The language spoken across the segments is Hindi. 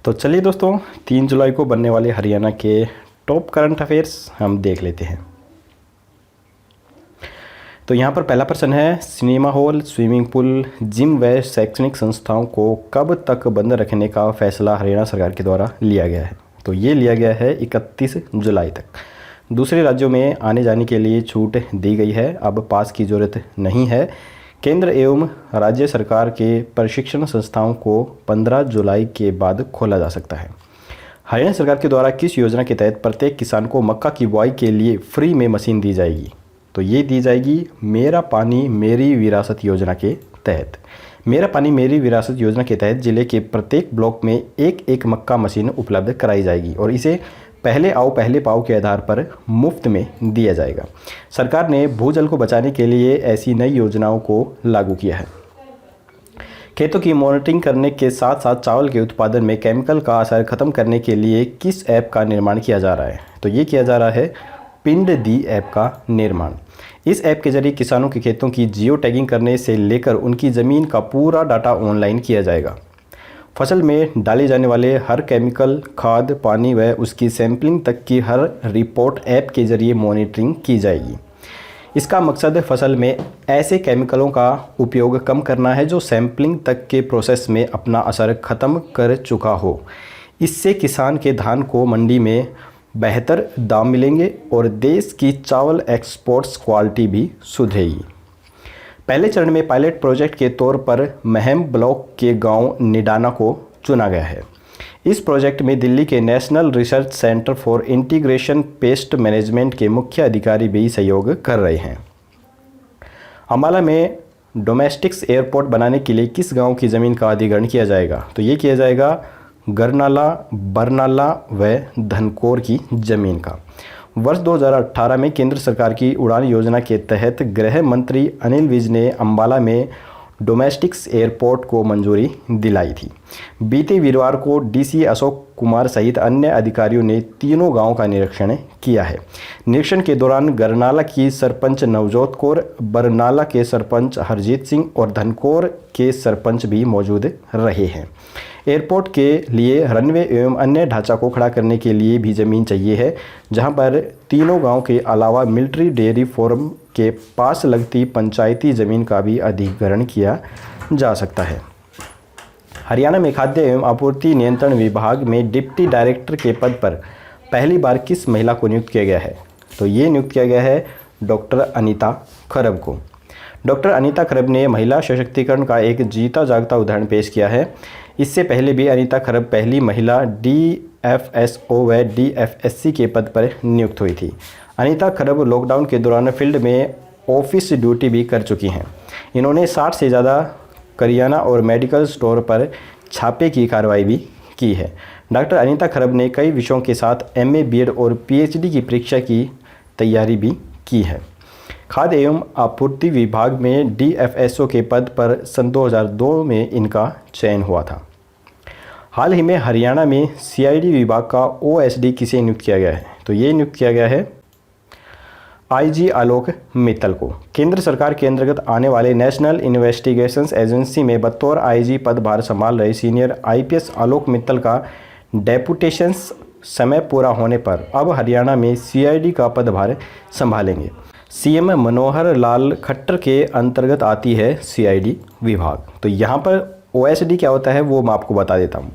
तो चलिए दोस्तों, 3 जुलाई को बनने वाले हरियाणा के टॉप करंट अफेयर्स हम देख लेते हैं। तो यहाँ पर पहला प्रश्न है, cinema hall, swimming pool, gym व शैक्षणिक संस्थाओं को कब तक बंद रखने का फैसला हरियाणा सरकार के द्वारा लिया गया है? तो ये लिया गया है 31 जुलाई तक। दूसरे राज्यों में आने जाने के लिए छूट दी गई है, अब पास की ज़रूरत नहीं है। केंद्र एवं राज्य सरकार के प्रशिक्षण संस्थाओं को 15 जुलाई के बाद खोला जा सकता है। हरियाणा सरकार के द्वारा किस योजना के तहत प्रत्येक किसान को मक्का की बुआई के लिए फ्री में मशीन दी जाएगी? तो ये दी जाएगी मेरा पानी मेरी विरासत योजना के तहत। मेरा पानी मेरी विरासत योजना के तहत जिले के प्रत्येक ब्लॉक में एक एक मक्का मशीन उपलब्ध कराई जाएगी और इसे पहले आओ पहले पाओ के आधार पर मुफ्त में दिया जाएगा। सरकार ने भूजल को बचाने के लिए ऐसी नई योजनाओं को लागू किया है। खेतों की मॉनिटरिंग करने के साथ साथ चावल के उत्पादन में केमिकल का असर खत्म करने के लिए किस ऐप का निर्माण किया जा रहा है? तो ये किया जा रहा है पिंड दी ऐप का निर्माण। इस ऐप के जरिए किसानों के खेतों की जियो टैगिंग करने से लेकर उनकी ज़मीन का पूरा डाटा ऑनलाइन किया जाएगा। फसल में डाले जाने वाले हर केमिकल, खाद, पानी व उसकी सैंपलिंग तक की हर रिपोर्ट ऐप के जरिए मॉनिटरिंग की जाएगी। इसका मकसद फसल में ऐसे केमिकलों का उपयोग कम करना है जो सैंपलिंग तक के प्रोसेस में अपना असर खत्म कर चुका हो। इससे किसान के धान को मंडी में बेहतर दाम मिलेंगे और देश की चावल एक्सपोर्ट्स क्वालिटी भी सुधरेगी। पहले चरण में पायलट प्रोजेक्ट के तौर पर महम ब्लॉक के गांव निडाना को चुना गया है। इस प्रोजेक्ट में दिल्ली के national research centre for integration pest management के मुख्य अधिकारी भी सहयोग कर रहे हैं। अम्बाला में डोमेस्टिक्स एयरपोर्ट बनाने के लिए किस गांव की ज़मीन का अधिग्रहण किया जाएगा? तो ये किया जाएगा गरनाला, बरनाला व धनकोर की ज़मीन का। वर्ष 2018 में केंद्र सरकार की उड़ान योजना के तहत गृह मंत्री अनिल विज ने अम्बाला में डोमेस्टिक्स एयरपोर्ट को मंजूरी दिलाई थी। बीते वीरवार को डीसी अशोक कुमार सहित अन्य अधिकारियों ने तीनों गांवों का निरीक्षण किया है। निरीक्षण के दौरान गरनाला की सरपंच नवजोत कौर, बरनाला के सरपंच हरजीत सिंह और धनकोर के सरपंच भी मौजूद रहे हैं। एयरपोर्ट के लिए रनवे एवं अन्य ढांचा को खड़ा करने के लिए भी ज़मीन चाहिए है, जहां पर तीनों गांव के अलावा मिलिट्री डेयरी फार्म के पास लगती पंचायती ज़मीन का भी अधिग्रहण किया जा सकता है। हरियाणा में खाद्य एवं आपूर्ति नियंत्रण विभाग में डिप्टी डायरेक्टर के पद पर पहली बार किस महिला को नियुक्त किया गया है? तो ये नियुक्त किया गया है डॉक्टर अनीता खरब को। डॉक्टर अनीता खरब ने महिला सशक्तिकरण का एक जीता जागता उदाहरण पेश किया है। इससे पहले भी अनीता खरब पहली महिला DFSO व DFSC के पद पर नियुक्त हुई थी। अनीता खरब लॉकडाउन के दौरान फील्ड में ऑफिस ड्यूटी भी कर चुकी हैं। इन्होंने 60 से ज़्यादा करियाना और मेडिकल स्टोर पर छापे की कार्रवाई भी की है। डॉक्टर अनीता खरब ने कई विषयों के साथ MA, BEd और PhD की परीक्षा की तैयारी भी की है। खाद्य एवं आपूर्ति विभाग में DFSO के पद पर सन 2002 में इनका चयन हुआ था। हाल ही में हरियाणा में CID विभाग का OSD किसे नियुक्त किया गया है? तो ये नियुक्त किया गया है IG आलोक मित्तल को। केंद्र सरकार के अंतर्गत आने वाले नेशनल इन्वेस्टिगेशंस एजेंसी में बतौर IG पदभार संभाल रहे सीनियर IPS आलोक मित्तल का डेपुटेशंस समय पूरा होने पर अब हरियाणा में CID का पदभार संभालेंगे। CM मनोहर लाल खट्टर के अंतर्गत आती है CID विभाग। तो यहाँ पर OSD क्या होता है वो मैं आपको बता देता हूँ।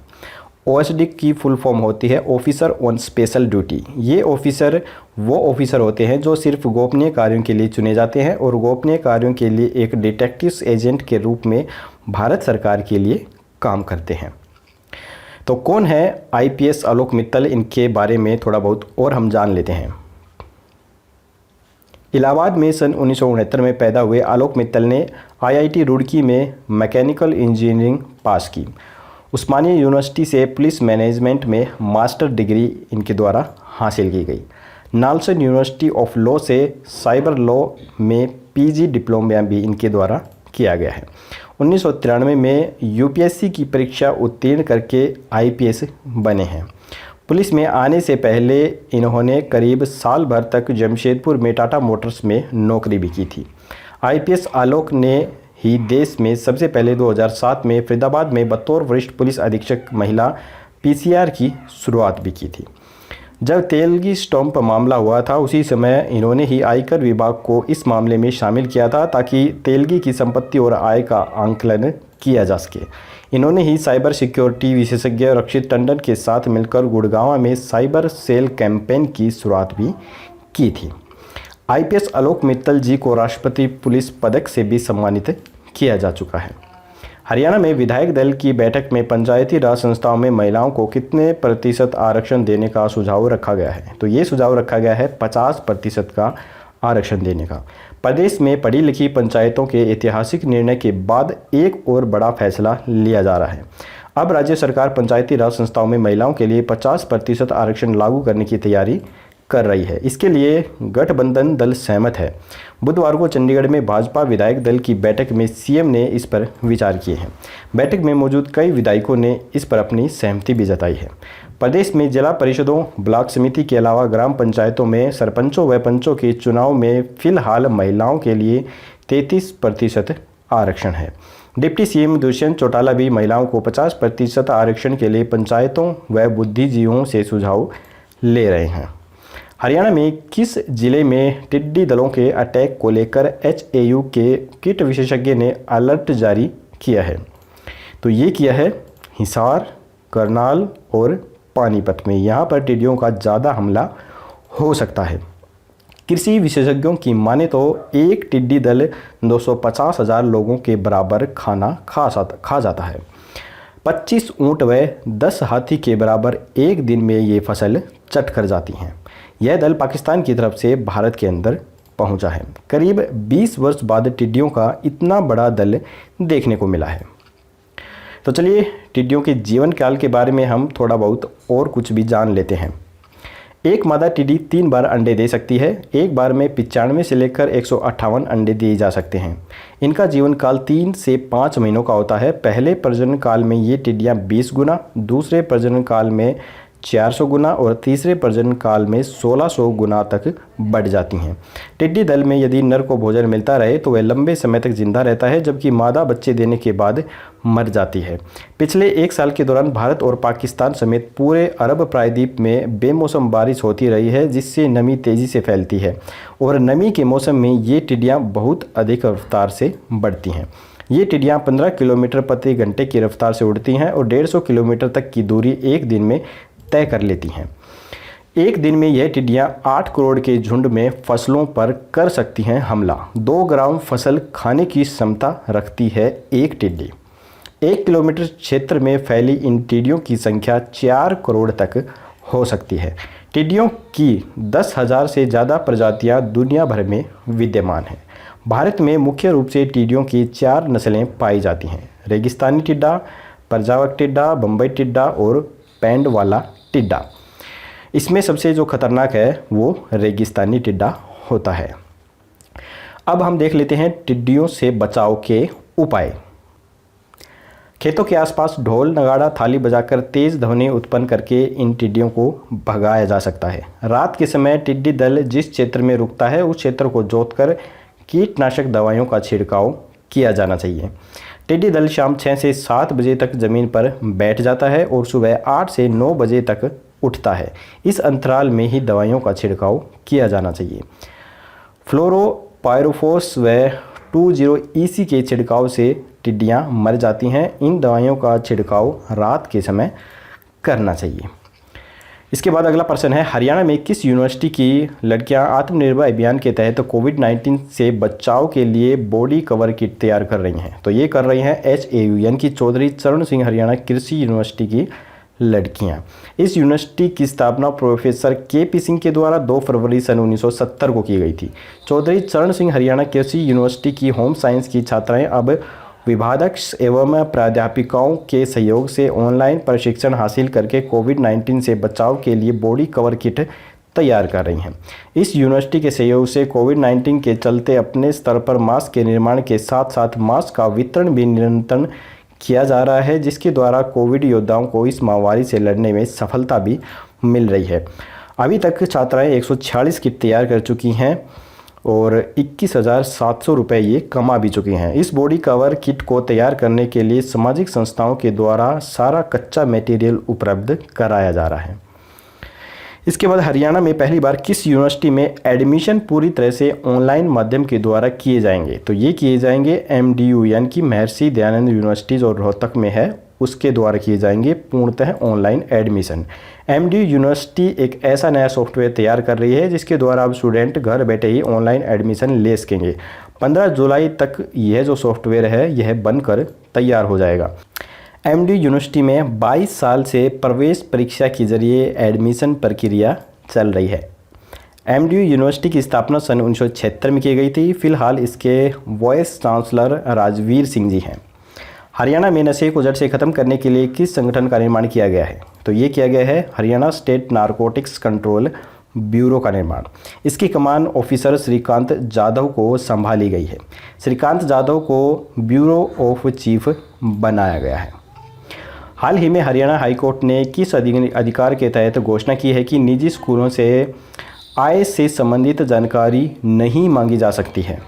OSD की फुल फॉर्म होती है ऑफिसर ऑन स्पेशल ड्यूटी। ये ऑफिसर वो ऑफिसर होते हैं जो सिर्फ गोपनीय कार्यों के लिए चुने जाते हैं और गोपनीय कार्यों के लिए एक डिटेक्टिव एजेंट के रूप में भारत सरकार के लिए काम करते हैं। तो कौन है IPS आलोक मित्तल? इनके बारे में थोड़ा बहुत और हम जान लेते हैं। इलाहाबाद में सन 1969 में पैदा हुए आलोक मित्तल ने IIT रुड़की में मैकेनिकल इंजीनियरिंग पास की। उस्मानिया यूनिवर्सिटी से पुलिस मैनेजमेंट में मास्टर डिग्री इनके द्वारा हासिल की गई। नालसन यूनिवर्सिटी ऑफ लॉ से साइबर लॉ में PG डिप्लोमा भी इनके द्वारा किया गया है। 1993 में UPSC की परीक्षा उत्तीर्ण करके IPS बने हैं। पुलिस में आने से पहले इन्होंने करीब साल भर तक जमशेदपुर में टाटा मोटर्स में नौकरी भी की थी। IPS आलोक ने ही देश में सबसे पहले 2007 में फरीदाबाद में बतौर वरिष्ठ पुलिस अधीक्षक महिला पीसीआर की शुरुआत भी की थी। जब तेलगी स्टॉम्प मामला हुआ था उसी समय इन्होंने ही आयकर विभाग को इस मामले में शामिल किया था ताकि तेलगी की संपत्ति और आय का आंकलन किया जा सके। इन्होंने ही साइबर सिक्योरिटी विशेषज्ञ रक्षित टंडन के साथ मिलकर गुड़गांव में साइबर सेल कैंपेन की शुरुआत भी की थी। आईपीएस आलोक मित्तल जी को राष्ट्रपति पुलिस पदक से भी सम्मानित किया जा चुका है। हरियाणा में विधायक दल की बैठक में पंचायती राज संस्थाओं में महिलाओं को कितने प्रतिशत आरक्षण देने का सुझाव रखा गया है? तो ये सुझाव रखा गया है 50% का आरक्षण देने का। प्रदेश में पढ़ी लिखी पंचायतों के ऐतिहासिक निर्णय के बाद एक और बड़ा फैसला लिया जा रहा है। अब राज्य सरकार पंचायती राज संस्थाओं में महिलाओं के लिए 50% आरक्षण लागू करने की तैयारी कर रही है। इसके लिए गठबंधन दल सहमत है। बुधवार को चंडीगढ़ में भाजपा विधायक दल की बैठक में सीएम ने इस पर विचार किए हैं। बैठक में मौजूद कई विधायकों ने इस पर अपनी सहमति भी जताई है। प्रदेश में जिला परिषदों, ब्लॉक समिति के अलावा ग्राम पंचायतों में सरपंचों व पंचों के चुनाव में फिलहाल महिलाओं के लिए 33% आरक्षण है। डिप्टी सीएम दुष्यंत चौटाला भी महिलाओं को 50% आरक्षण के लिए पंचायतों व बुद्धिजीवियों से सुझाव ले रहे हैं। हरियाणा में किस जिले में टिड्डी दलों के अटैक को लेकर एचएयू के कीट विशेषज्ञ ने अलर्ट जारी किया है? तो ये किया है हिसार, करनाल और पानीपत में। यहाँ पर टिड्डियों का ज़्यादा हमला हो सकता है। कृषि विशेषज्ञों की माने तो एक टिड्डी दल 250,000 लोगों के बराबर खाना खा जाता है। 25 ऊँट व 10 हाथी के बराबर एक दिन में ये फसल चट कर जाती हैं। यह दल पाकिस्तान की तरफ से भारत के अंदर पहुंचा है। करीब 20 वर्ष बाद टिड्डियों का इतना बड़ा दल देखने को मिला है। तो चलिए टिड्डियों के जीवन काल के बारे में हम थोड़ा बहुत और कुछ भी जान लेते हैं। एक मादा टिड्डी 3 बार अंडे दे सकती है। एक बार में 95 से लेकर 158 अंडे दिए जा सकते हैं। इनका जीवन काल 3 से 5 महीनों का होता है। पहले प्रजनन काल में ये टिड्डियाँ 20 गुना, दूसरे प्रजनन काल में 400 गुना और तीसरे प्रजनन काल में 1600 गुना तक बढ़ जाती हैं। टिड्डी दल में यदि नर को भोजन मिलता रहे तो वह लंबे समय तक जिंदा रहता है, जबकि मादा बच्चे देने के बाद मर जाती है। पिछले 1 साल के दौरान भारत और पाकिस्तान समेत पूरे अरब प्रायद्वीप में बेमौसम बारिश होती रही है, जिससे नमी तेज़ी से फैलती है और नमी के मौसम में ये टिड्डियाँ बहुत अधिक रफ्तार से बढ़ती हैं। ये टिड्डियाँ 15 किलोमीटर प्रति घंटे की रफ्तार से उड़ती हैं और 150 किलोमीटर तक की दूरी एक दिन में तय कर लेती हैं। एक दिन में यह टिड्डियाँ 8 करोड़ के झुंड में फसलों पर कर सकती हैं हमला। 2 ग्राम फसल खाने की क्षमता रखती है एक टिड्डी। 1 किलोमीटर क्षेत्र में फैली इन टिड्डियों की संख्या 4 करोड़ तक हो सकती है। टिड्डियों की 10,000 से ज़्यादा प्रजातियां दुनिया भर में विद्यमान हैं। भारत में मुख्य रूप से टिड्डियों की 4 नस्लें पाई जाती हैं: रेगिस्तानी टिड्डा, प्रजावक टिड्डा, बम्बई टिड्डा और पैंड वाला टिड्डा। इसमें सबसे जो खतरनाक है वो रेगिस्तानी टिड्डा होता है। अब हम देख लेते हैं टिड्डियों से बचाव के उपाय। खेतों के आसपास ढोल, नगाड़ा, थाली बजाकर तेज ध्वनि उत्पन्न करके इन टिड्डियों को भगाया जा सकता है। रात के समय टिड्डी दल जिस क्षेत्र में रुकता है उस क्षेत्र को जोतकर कीटनाशक दवाइयों का छिड़काव किया जाना चाहिए। टिड्डी दल शाम 6 से 7 बजे तक ज़मीन पर बैठ जाता है और सुबह 8 से 9 बजे तक उठता है। इस अंतराल में ही दवाइयों का छिड़काव किया जाना चाहिए। फ्लोरोपायरोफोस व 20 के छिड़काव से टिड्डियाँ मर जाती हैं। इन दवाइयों का छिड़काव रात के समय करना चाहिए। इसके बाद अगला प्रश्न है, हरियाणा में किस यूनिवर्सिटी की लड़कियां आत्मनिर्भर अभियान के तहत कोविड-19 से बचाव के लिए बॉडी कवर किट तैयार कर रही हैं? तो ये कर रही हैं एचएयू यानी कि चौधरी चरण सिंह हरियाणा कृषि यूनिवर्सिटी की लड़कियां। इस यूनिवर्सिटी की स्थापना प्रोफेसर केपी सिंह के द्वारा 2 फरवरी सन 1970 को की गई थी। चौधरी चरण सिंह हरियाणा कृषि यूनिवर्सिटी की होम साइंस की छात्राएँ अब विभागाध्यक्ष एवं प्राध्यापकों के सहयोग से ऑनलाइन प्रशिक्षण हासिल करके कोविड-19 से बचाव के लिए बॉडी कवर किट तैयार कर रही हैं। इस यूनिवर्सिटी के सहयोग से कोविड-19 के चलते अपने स्तर पर मास्क के निर्माण के साथ साथ मास्क का वितरण भी निरंतर किया जा रहा है, जिसके द्वारा कोविड योद्धाओं को इस महामारी से लड़ने में सफलता भी मिल रही है। अभी तक छात्राएँ 146 किट तैयार कर चुकी हैं और 21,700 रुपये ये कमा भी चुके हैं। इस बॉडी कवर किट को तैयार करने के लिए सामाजिक संस्थाओं के द्वारा सारा कच्चा मटेरियल उपलब्ध कराया जा रहा है। इसके बाद हरियाणा में पहली बार किस यूनिवर्सिटी में एडमिशन पूरी तरह से ऑनलाइन माध्यम के द्वारा किए जाएंगे? तो ये किए जाएंगे MDU यानी कि महर्षि दयानंद यूनिवर्सिटीज़ और रोहतक में है, उसके द्वारा किए जाएंगे पूर्णतः ऑनलाइन एडमिशन। MDU यूनिवर्सिटी एक ऐसा नया सॉफ्टवेयर तैयार कर रही है जिसके द्वारा अब स्टूडेंट घर बैठे ही ऑनलाइन एडमिशन ले सकेंगे। 15 जुलाई तक यह जो सॉफ्टवेयर है यह बनकर तैयार हो जाएगा। MDU यूनिवर्सिटी में 22 साल से प्रवेश परीक्षा के जरिए एडमिशन प्रक्रिया चल रही है। MDU यूनिवर्सिटी की स्थापना सन 1976 में की गई थी। फिलहाल इसके वाइस चांसलर राजवीर सिंह जी हैं। हरियाणा में नशे को जड़ से ख़त्म करने के लिए किस संगठन का निर्माण किया गया है? तो ये किया गया है Haryana state narcotics control bureau का निर्माण। इसकी कमान ऑफिसर श्रीकांत जाधव को संभाली गई है। श्रीकांत जाधव को ब्यूरो ऑफ चीफ बनाया गया है। हाल ही में हरियाणा हाईकोर्ट ने किस अधिकार के तहत घोषणा की है कि निजी स्कूलों से आय से संबंधित जानकारी नहीं मांगी जा सकती है?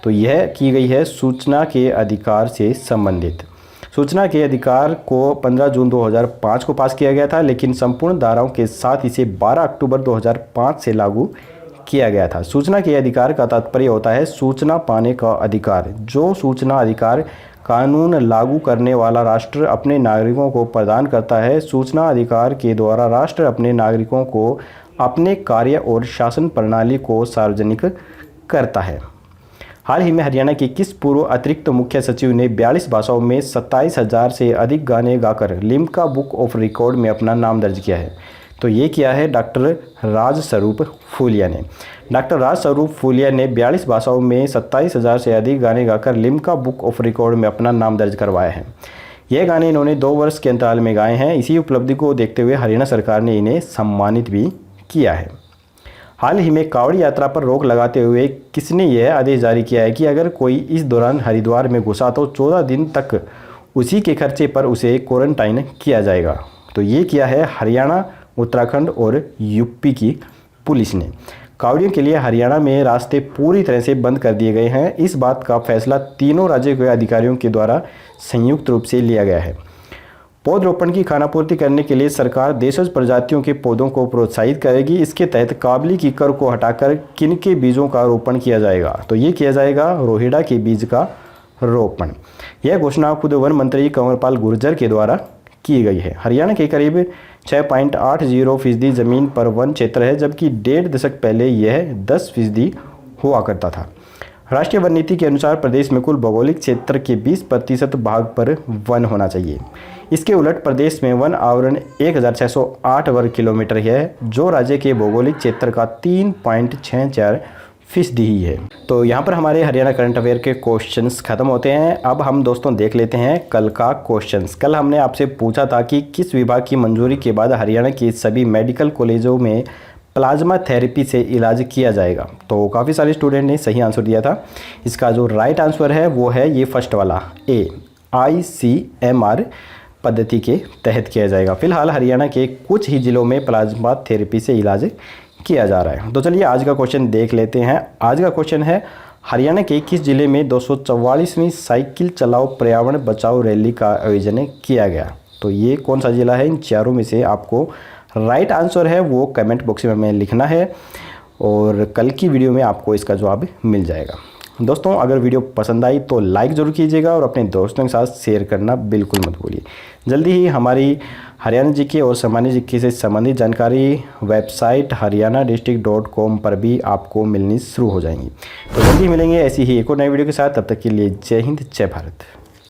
तो यह की गई है सूचना के अधिकार से संबंधित। सूचना के अधिकार को 15 जून 2005 को पास किया गया था, लेकिन संपूर्ण धाराओं के साथ इसे 12 अक्टूबर 2005 से लागू किया गया था। सूचना के अधिकार का तात्पर्य होता है सूचना पाने का अधिकार। जो सूचना अधिकार कानून लागू करने वाला राष्ट्र अपने नागरिकों को प्रदान करता है। सूचना अधिकार के द्वारा राष्ट्र अपने नागरिकों को अपने कार्य और शासन प्रणाली को सार्वजनिक करता है। हाल ही में हरियाणा के किस पूर्व अतिरिक्त मुख्य सचिव ने 42 भाषाओं में 27,000 से अधिक गाने गाकर लिम्का बुक ऑफ रिकॉर्ड में अपना नाम दर्ज किया है? तो ये किया है डॉक्टर राजस्वरूप फूलिया ने। डॉक्टर राजस्वरूप फूलिया ने 42 भाषाओं में 27,000 से अधिक गाने गाकर लिम्का बुक ऑफ रिकॉर्ड में अपना नाम दर्ज करवाया है। यह गाने इन्होंने 2 वर्ष के अंतराल में गाए हैं। इसी उपलब्धि को देखते हुए हरियाणा सरकार ने इन्हें सम्मानित भी किया है। हाल ही में कांवड़ यात्रा पर रोक लगाते हुए किसने यह आदेश जारी किया है कि अगर कोई इस दौरान हरिद्वार में घुसा तो 14 दिन तक उसी के खर्चे पर उसे क्वारंटाइन किया जाएगा? तो ये किया है हरियाणा, उत्तराखंड और यूपी की पुलिस ने। कांवड़ियों के लिए हरियाणा में रास्ते पूरी तरह से बंद कर दिए गए हैं। इस बात का फैसला तीनों राज्यों के अधिकारियों के द्वारा संयुक्त रूप से लिया गया है। पौधरोपण की खानापूर्ति करने के लिए सरकार देशज प्रजातियों के पौधों को प्रोत्साहित करेगी। इसके तहत काबली की कर को हटाकर किन के बीजों का रोपण किया जाएगा? तो ये किया जाएगा रोहिड़ा के बीज का रोपण। यह घोषणा खुद वन मंत्री कंवरपाल गुर्जर के द्वारा की गई है। हरियाणा के करीब 6.80% ज़मीन पर वन क्षेत्र है, जबकि 1.5 दशक पहले यह 10% हुआ करता था। राष्ट्रीय वन नीति के अनुसार प्रदेश में कुल भौगोलिक क्षेत्र के 20% भाग पर वन होना चाहिए। इसके उलट प्रदेश में वन आवरण 1608 वर्ग किलोमीटर है, जो राज्य के भौगोलिक क्षेत्र का 3.64% ही है। तो यहाँ पर हमारे हरियाणा करंट अफेयर के क्वेश्चंस खत्म होते हैं। अब हम दोस्तों देख लेते हैं कल का क्वेश्चंस। कल हमने आपसे पूछा था कि किस विभाग की मंजूरी के बाद हरियाणा के सभी मेडिकल कॉलेजों में प्लाज्मा थेरेपी से इलाज किया जाएगा? तो काफ़ी सारे स्टूडेंट ने सही आंसर दिया था। इसका जो राइट आंसर है वो है ये फर्स्ट वाला, ए, ICMR पद्धति के तहत किया जाएगा। फिलहाल हरियाणा के कुछ ही जिलों में प्लाज्मा थेरेपी से इलाज किया जा रहा है। तो चलिए आज का क्वेश्चन देख लेते हैं। आज का क्वेश्चन है हरियाणा के किस जिले में 244वीं साइकिल चलाओ पर्यावरण बचाओ रैली का आयोजन किया गया? तो ये कौन सा जिला है? इन चारों में से आपको राइट आंसर है वो कमेंट बॉक्स में लिखना है और कल की वीडियो में आपको इसका जवाब मिल जाएगा। दोस्तों अगर वीडियो पसंद आई तो लाइक ज़रूर कीजिएगा और अपने दोस्तों के साथ शेयर करना बिल्कुल मत भूलिए। जल्दी ही हमारी हरियाणा जीके और सामान्य जीके से संबंधित जानकारी वेबसाइट haryana.district.com पर भी आपको मिलनी शुरू हो जाएंगी। तो जल्दी मिलेंगे ऐसी ही एक और नई वीडियो के साथ। तब तक के लिए जय हिंद, जय भारत।